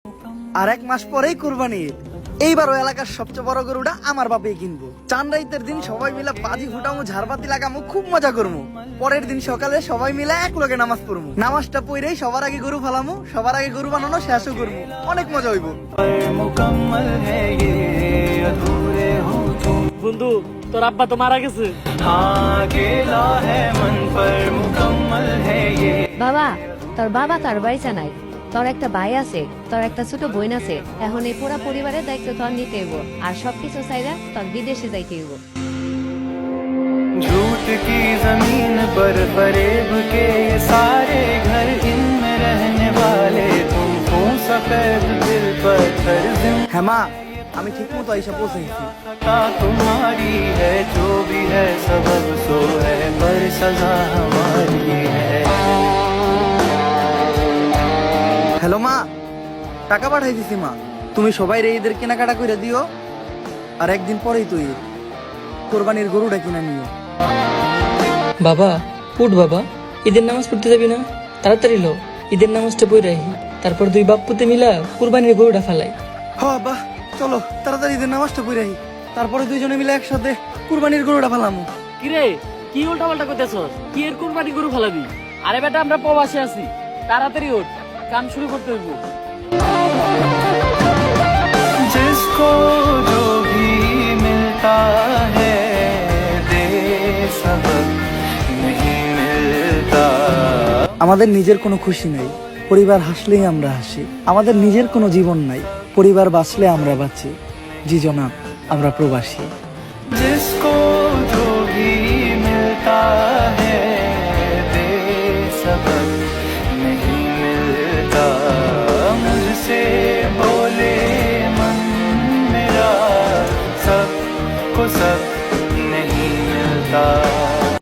আর 1 মাস পরেই কুরবানি ঈদ। এইবারও এলাকার সবচেয়ে বড় গরুটা আমার বাপেই কিনবো। চান রাইতের দিন সবাই মিলে বাজি ফুটামো, ঝাড়বাতি লাগামো, খুব মজা করবো। পরের দিন সকালে সবাই মিলে এক লগে নামাজ পড়বো। নামাজটা পড়েই সবার আগে গরু ফালামো, সবার আগে গরু বানানো শেষও করবো। অনেক মজা হইবো। বন্ধু, তোর আব্বা তো মারা গেছে। বাবা, তোর বাবা তার বাড়িতে নাই। তোর একটা ভাই আছে, তোর একটা ছোট বোন আছে। এখন এই পুরা পরিবারের দায়িত্ব তোর নিতে হইব, আর সবকিছু চাইরা তোর বিদেশে যাইতে হইব। झूठ की जमीन पर फरेब के ये सारे घर इनमें रहने वाले तुमको सफेद दिल पत्थर হ্যাঁ মা, আমি ঠিক মতো আইসা পৌঁছেছি। तुम्हारी है जो भी है सबब सो है पर सजा हमारी है। হ্যালো মা, টাকা পাঠাই দিছি মা। তুমি সবাই রে ঈদের কেনাকাটা করে দিও। আর একদিন পরেই তো ঈদ, কোরবানির গরুটা কিনা নিও। বাবা উঠ বাবা, ঈদের নামাজ পড়তে যাবি না? তাড়াতাড়ি লো, ঈদের নামাজটা পড়ে রাখি, তারপর 2 বাপ পুতে মিলা কুরবানির গরুটা ফালাই। হ বাহ, চলো তাড়াতাড়ি ঈদের নামাজটা পড়ে আহি, তারপরে দুইজনে মিলে একসাথে কুরবানির গরুটা ফালামু। কিরে, কি উল্টা পাল্টা করতেছস? কি এর কুরবানি গরু ফালাবি? আরে বেটা, আমরা প্রবাসে আছি, তাড়াতাড়ি ওঠ, কাম শুরু করতে হইব। जिसको जो भी मिलता है दे सबक नहीं मिलता। আমাদের নিজের কোনো খুশি নাই, পরিবার হাসলেই আমরা হাসি। আমাদের নিজের কোনো জীবন নাই, পরিবার বাঁচলে আমরা বাঁচি। জি জনাব, আমরা প্রবাসী। जिसको जो भी मिलता है दे सबक नहीं मिलता। मुझसे बोले मन मेरा सबको सब नहीं मिलता।